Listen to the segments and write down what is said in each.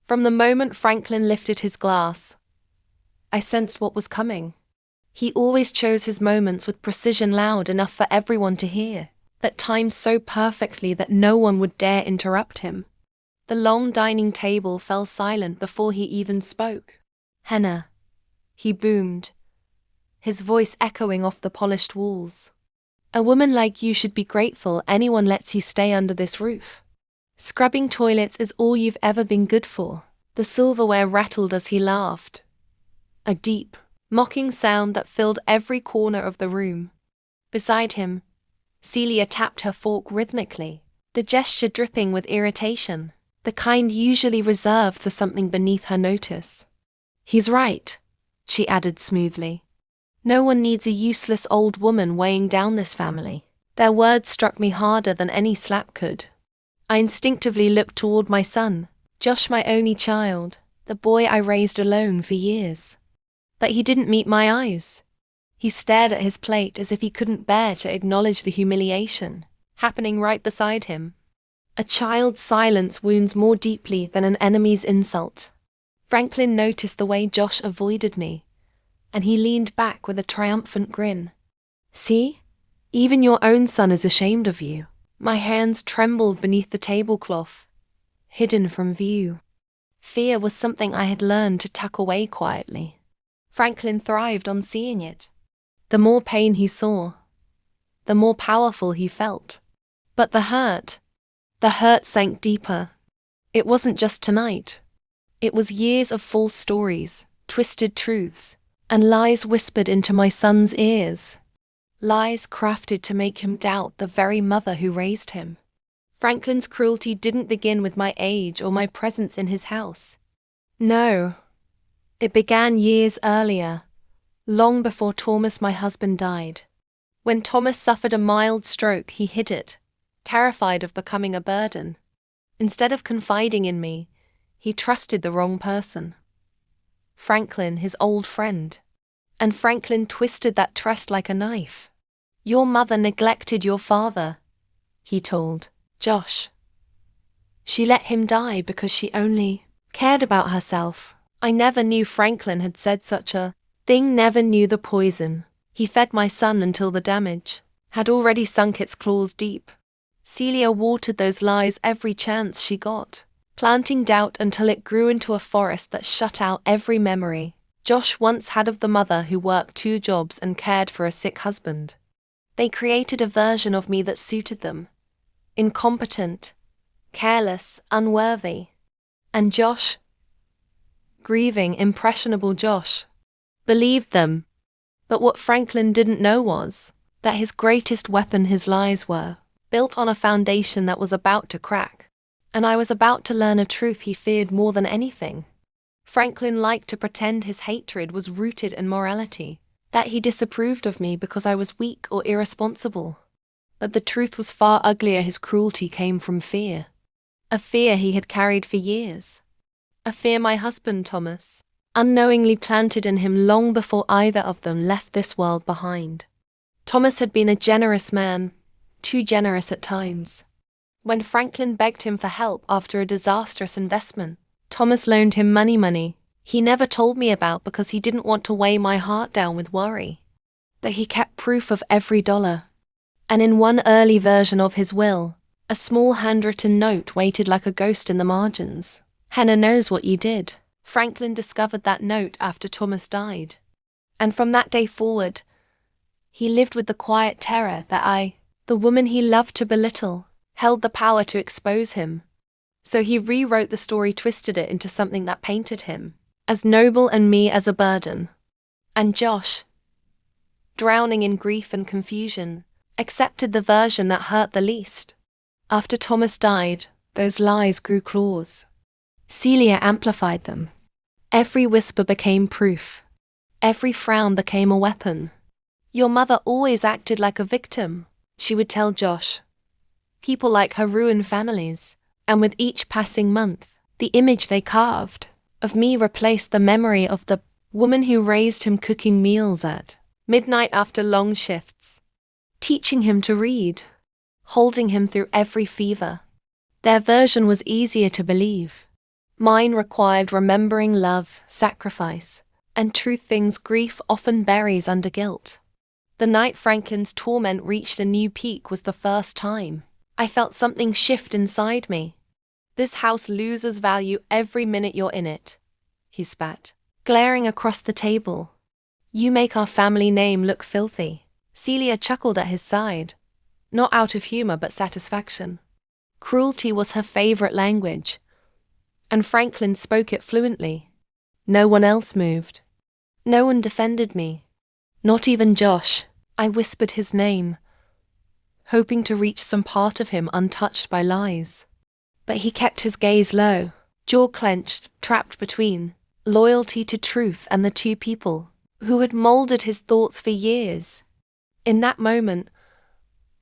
From the moment Franklin lifted his glass, I sensed what was coming. He always chose his moments with precision loud enough for everyone to hear, that timed so perfectly that no one would dare interrupt him. The long dining table fell silent before he even spoke. "Hannah," he boomed, his voice echoing off the polished walls. "A woman like you should be grateful anyone lets you stay under this roof. Scrubbing toilets is all you've ever been good for." The silverware rattled as he laughed, a deep, mocking sound that filled every corner of the room. Beside him, Celia tapped her fork rhythmically, the gesture dripping with irritation, the kind usually reserved for something beneath her notice. "He's right," she added smoothly. "No one needs a useless old woman weighing down this family." Their words struck me harder than any slap could. I instinctively looked toward my son, Josh, my only child, the boy I raised alone for years. But he didn't meet my eyes. He stared at his plate as if he couldn't bear to acknowledge the humiliation happening right beside him. A child's silence wounds more deeply than an enemy's insult. Franklin noticed the way Josh avoided me, and he leaned back with a triumphant grin. "See? Even your own son is ashamed of you." My hands trembled beneath the tablecloth, hidden from view. Fear was something I had learned to tuck away quietly. Franklin thrived on seeing it. The more pain he saw, the more powerful he felt. But the hurt sank deeper. It wasn't just tonight. It was years of false stories, twisted truths, and lies whispered into my son's ears. Lies crafted to make him doubt the very mother who raised him. Franklin's cruelty didn't begin with my age or my presence in his house. No, it began years earlier, long before Thomas, my husband, died. When Thomas suffered a mild stroke, he hid it, terrified of becoming a burden. Instead of confiding in me, he trusted the wrong person. Franklin, his old friend. And Franklin twisted that trust like a knife. "Your mother neglected your father," he told Josh. "She let him die because she only cared about herself." I never knew Franklin had said such a thing, never knew the poison he fed my son until the damage had already sunk its claws deep. Celia watered those lies every chance she got, planting doubt until it grew into a forest that shut out every memory Josh once had of the mother who worked 2 jobs and cared for a sick husband. They created a version of me that suited them. Incompetent, careless, unworthy. And Josh, grieving, impressionable Josh, believed them. But what Franklin didn't know was that his greatest weapon, his lies, were built on a foundation that was about to crack. And I was about to learn a truth he feared more than anything. Franklin liked to pretend his hatred was rooted in morality, that he disapproved of me because I was weak or irresponsible. But the truth was far uglier. His cruelty came from fear. A fear he had carried for years. A fear my husband, Thomas, unknowingly planted in him long before either of them left this world behind. Thomas had been a generous man, too generous at times. When Franklin begged him for help after a disastrous investment, Thomas loaned him money he never told me about because he didn't want to weigh my heart down with worry. But he kept proof of every dollar. And in one early version of his will, a small handwritten note waited like a ghost in the margins. "Hannah knows what you did." Franklin discovered that note after Thomas died. And from that day forward, he lived with the quiet terror that I, the woman he loved to belittle, held the power to expose him. So he rewrote the story, twisted it into something that painted him as noble and me as a burden. And Josh, drowning in grief and confusion, accepted the version that hurt the least. After Thomas died, those lies grew claws. Celia amplified them. Every whisper became proof. Every frown became a weapon. "Your mother always acted like a victim," she would tell Josh. "People like her ruin families." And with each passing month, the image they carved of me replaced the memory of the woman who raised him, cooking meals at midnight after long shifts, teaching him to read, holding him through every fever. Their version was easier to believe. Mine required remembering love, sacrifice, and truth things grief often buries under guilt. The night Franklin's torment reached a new peak was the first time I felt something shift inside me. This house loses value every minute you're in it, he spat, glaring across the table. You make our family name look filthy. Celia chuckled at his side, not out of humor but satisfaction. Cruelty was her favorite language, and Franklin spoke it fluently. No one else moved. No one defended me. Not even Josh. I whispered his name, hoping to reach some part of him untouched by lies. But he kept his gaze low, jaw clenched, trapped between loyalty to truth and the two people who had molded his thoughts for years. In that moment,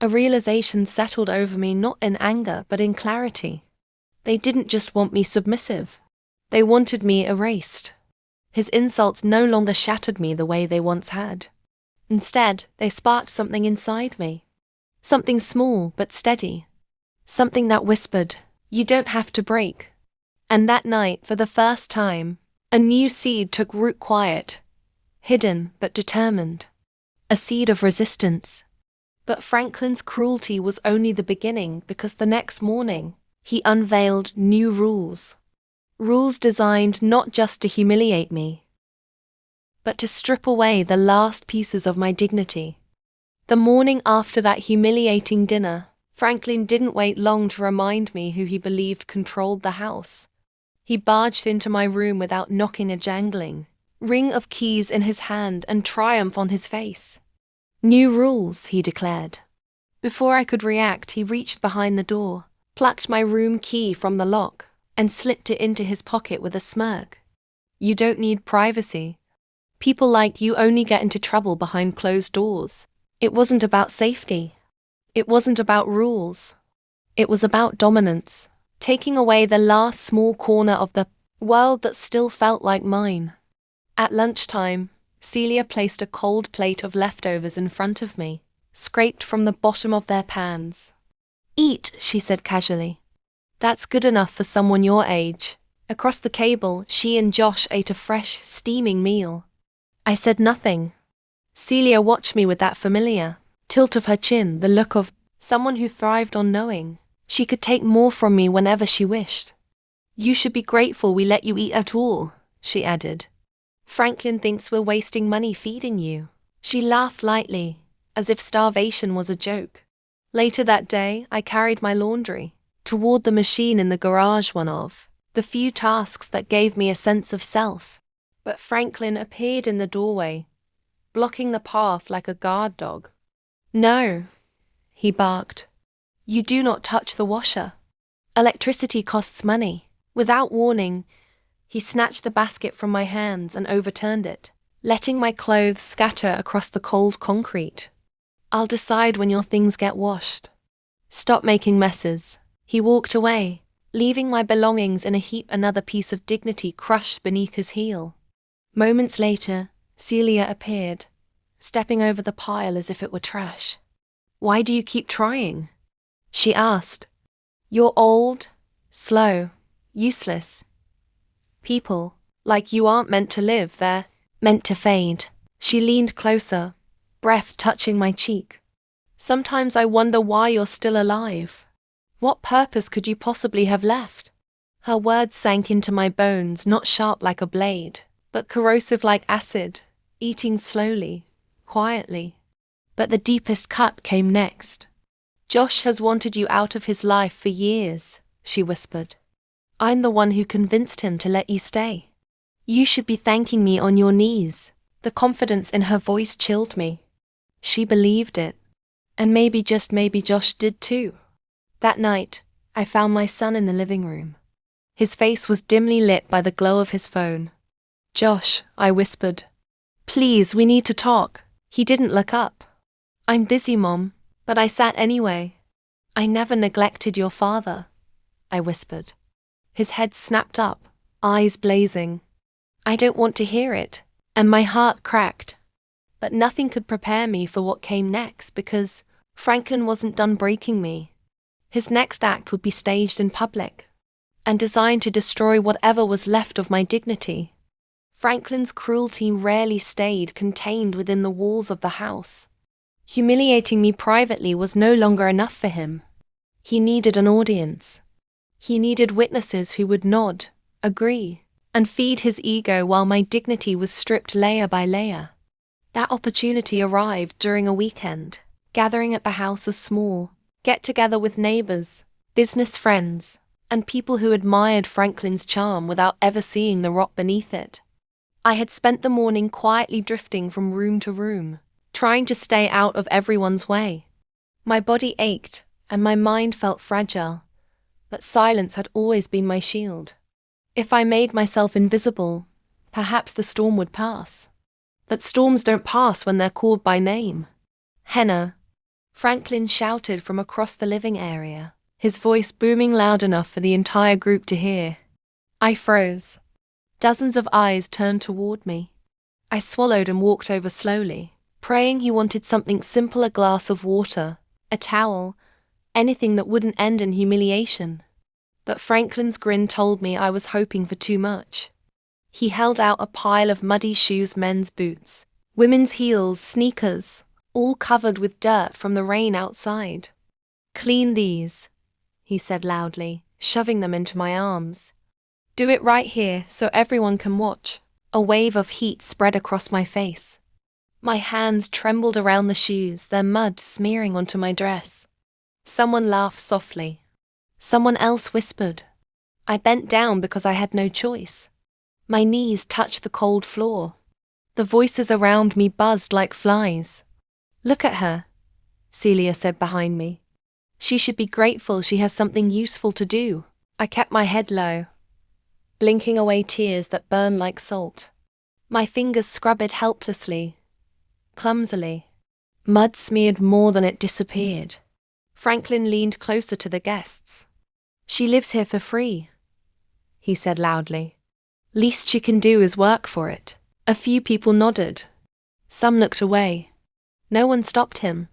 a realization settled over me, not in anger but in clarity. They didn't just want me submissive. They wanted me erased. His insults no longer shattered me the way they once had. Instead, they sparked something inside me. Something small but steady. Something that whispered, "You don't have to break." And that night, for the first time, a new seed took root, quiet, hidden but determined. A seed of resistance. But Franklin's cruelty was only the beginning, because the next morning, he unveiled new rules. Rules designed not just to humiliate me, but to strip away the last pieces of my dignity. The morning after that humiliating dinner, Franklin didn't wait long to remind me who he believed controlled the house. He barged into my room without knocking, a jangling ring of keys in his hand and triumph on his face. New rules, he declared. Before I could react, he reached behind the door, plucked my room key from the lock, and slipped it into his pocket with a smirk. You don't need privacy. People like you only get into trouble behind closed doors. It wasn't about safety. It wasn't about rules. It was about dominance, taking away the last small corner of the world that still felt like mine. At lunchtime, Celia placed a cold plate of leftovers in front of me, scraped from the bottom of their pans. Eat, she said casually. That's good enough for someone your age. Across the table, she and Josh ate a fresh, steaming meal. I said nothing. Celia watched me with that familiar tilt of her chin, the look of someone who thrived on knowing she could take more from me whenever she wished. You should be grateful we let you eat at all, she added. Franklin thinks we're wasting money feeding you. She laughed lightly, as if starvation was a joke. Later that day, I carried my laundry toward the machine in the garage, one of the few tasks that gave me a sense of self. But Franklin appeared in the doorway, blocking the path like a guard dog. No, he barked. You do not touch the washer. Electricity costs money. Without warning, he snatched the basket from my hands and overturned it, letting my clothes scatter across the cold concrete. I'll decide when your things get washed. Stop making messes. He walked away, leaving my belongings in a heap, another piece of dignity crushed beneath his heel. Moments later, Celia appeared, stepping over the pile as if it were trash. Why do you keep trying? She asked. You're old, slow, useless. People like you aren't meant to live, they're meant to fade. She leaned closer, breath touching my cheek. Sometimes I wonder why you're still alive. What purpose could you possibly have left? Her words sank into my bones, not sharp like a blade, but corrosive like acid, eating slowly, quietly. But the deepest cut came next. Josh has wanted you out of his life for years, she whispered. I'm the one who convinced him to let you stay. You should be thanking me on your knees. The confidence in her voice chilled me. She believed it. And maybe, just maybe, Josh did too. That night, I found my son in the living room. His face was dimly lit by the glow of his phone. Josh, I whispered. Please, we need to talk. He didn't look up. I'm busy, Mom, but I sat anyway. I never neglected your father, I whispered. His head snapped up, eyes blazing. I don't want to hear it, and my heart cracked. But nothing could prepare me for what came next, because Franklin wasn't done breaking me. His next act would be staged in public. and designed to destroy whatever was left of my dignity. Franklin's cruelty rarely stayed contained within the walls of the house. Humiliating me privately was no longer enough for him. He needed an audience. He needed witnesses who would nod, agree, and feed his ego while my dignity was stripped layer by layer. That opportunity arrived during a weekend, gathering at the house a small get-together with neighbors, business friends, and people who admired Franklin's charm without ever seeing the rot beneath it. I had spent the morning quietly drifting from room to room, trying to stay out of everyone's way. My body ached, and my mind felt fragile, but silence had always been my shield. If I made myself invisible, perhaps the storm would pass. But storms don't pass when they're called by name. "Henna," Franklin shouted from across the living area, his voice booming loud enough for the entire group to hear. I froze. Dozens of eyes turned toward me. I swallowed and walked over slowly, praying he wanted something simple: a glass of water, a towel, anything that wouldn't end in humiliation. But Franklin's grin told me I was hoping for too much. He held out a pile of muddy shoes, men's boots, women's heels, sneakers, all covered with dirt from the rain outside. "Clean these," he said loudly, shoving them into my arms. "Do it right here so everyone can watch." A wave of heat spread across my face. My hands trembled around the shoes, their mud smearing onto my dress. Someone laughed softly. Someone else whispered. I bent down because I had no choice. My knees touched the cold floor. The voices around me buzzed like flies. "Look at her," Celia said behind me. "She should be grateful she has something useful to do." I kept my head low, blinking away tears that burned like salt. My fingers scrubbed helplessly, clumsily. Mud smeared more than it disappeared. Franklin leaned closer to the guests. "She lives here for free," he said loudly. "Least she can do is work for it." A few people nodded. Some looked away. No one stopped him.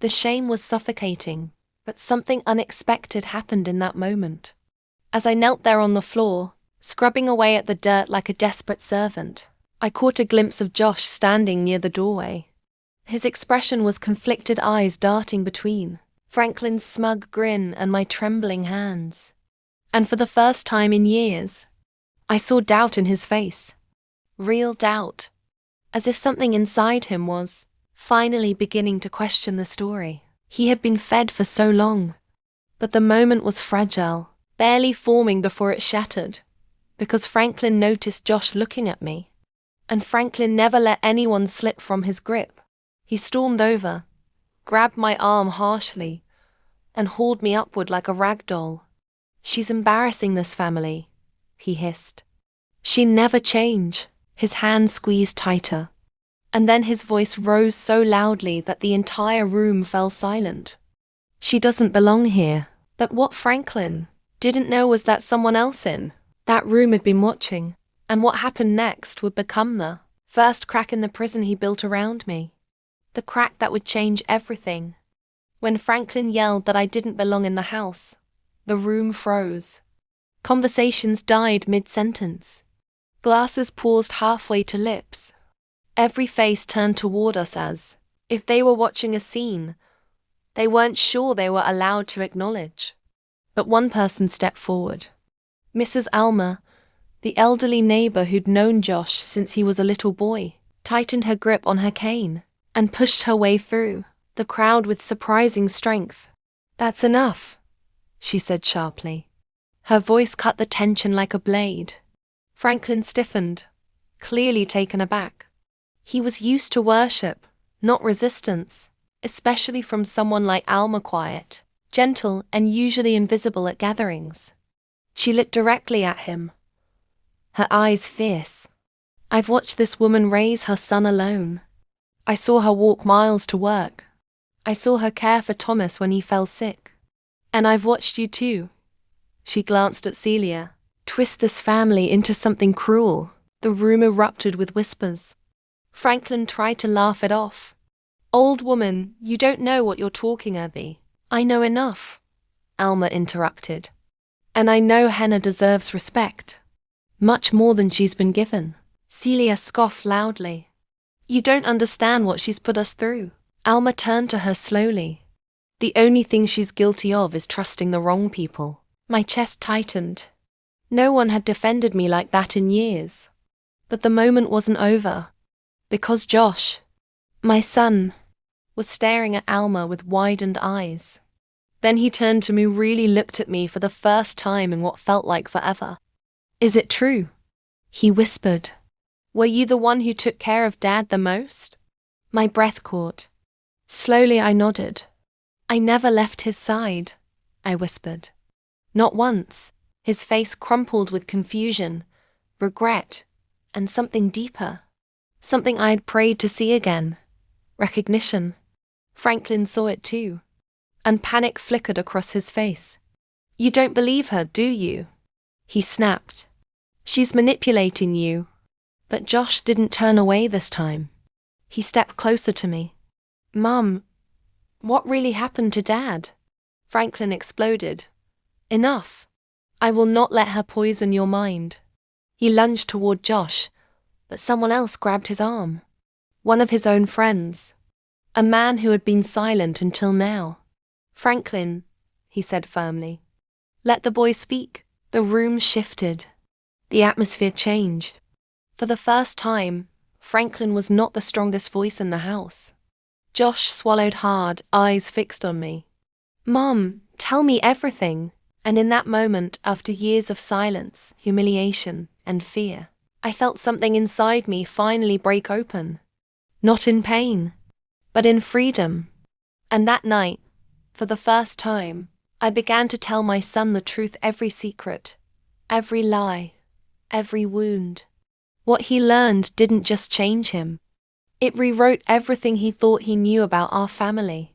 The shame was suffocating, but something unexpected happened in that moment. As I knelt there on the floor, scrubbing away at the dirt like a desperate servant, I caught a glimpse of Josh standing near the doorway. His expression was conflicted, eyes darting between Franklin's smug grin and my trembling hands. And for the first time in years, I saw doubt in his face. Real doubt. As if something inside him was finally beginning to question the story. He had been fed for so long. But the moment was fragile, barely forming before it shattered. Because Franklin noticed Josh looking at me. And Franklin never let anyone slip from his grip. He stormed over, grabbed my arm harshly, and hauled me upward like a rag doll. "She's embarrassing this family," he hissed. "She'll never change." His hand squeezed tighter. And then his voice rose so loudly that the entire room fell silent. "She doesn't belong here." But what Franklin didn't know was that someone else in that room had been watching, and what happened next would become the first crack in the prison he built around me. The crack that would change everything. When Franklin yelled that I didn't belong in the house, the room froze. Conversations died mid-sentence. Glasses paused halfway to lips. Every face turned toward us as if they were watching a scene they weren't sure they were allowed to acknowledge. But one person stepped forward. Mrs. Alma, the elderly neighbor who'd known Josh since he was a little boy, tightened her grip on her cane and pushed her way through the crowd with surprising strength. "That's enough," she said sharply. Her voice cut the tension like a blade. Franklin stiffened, clearly taken aback. He was used to worship, not resistance, especially from someone like Alma, quiet, gentle, and usually invisible at gatherings. She looked directly at him, her eyes fierce. "I've watched this woman raise her son alone. I saw her walk miles to work. I saw her care for Thomas when he fell sick. And I've watched you too." She glanced at Celia. "Twist this family into something cruel." The room erupted with whispers. Franklin tried to laugh it off. "Old woman, you don't know what you're talking about." "I know enough," Alma interrupted. And I know Henna deserves respect. Much more than she's been given. Celia scoffed loudly. You don't understand what she's put us through. Alma turned to her slowly. The only thing she's guilty of is trusting the wrong people. My chest tightened. No one had defended me like that in years. But the moment wasn't over. Because Josh, my son, was staring at Alma with widened eyes. Then he turned to me, really looked at me for the first time in what felt like forever. Is it true? He whispered. Were you the one who took care of Dad the most? My breath caught. Slowly I nodded. I never left his side, I whispered. Not once. His face crumpled with confusion, regret, and something deeper. Something I had prayed to see again. Recognition. Franklin saw it too, and panic flickered across his face. You don't believe her, do you? He snapped. She's manipulating you. But Josh didn't turn away this time. He stepped closer to me. Mum, what really happened to Dad? Franklin exploded. Enough. I will not let her poison your mind. He lunged toward Josh, but someone else grabbed his arm. One of his own friends. A man who had been silent until now. Franklin, he said firmly. Let the boy speak. The room shifted. The atmosphere changed. For the first time, Franklin was not the strongest voice in the house. Josh swallowed hard, eyes fixed on me. Mom, tell me everything. And in that moment, after years of silence, humiliation, and fear, I felt something inside me finally break open. Not in pain, but in freedom. And that night, for the first time, I began to tell my son the truth, every secret, every lie, every wound. What he learned didn't just change him. It rewrote everything he thought he knew about our family.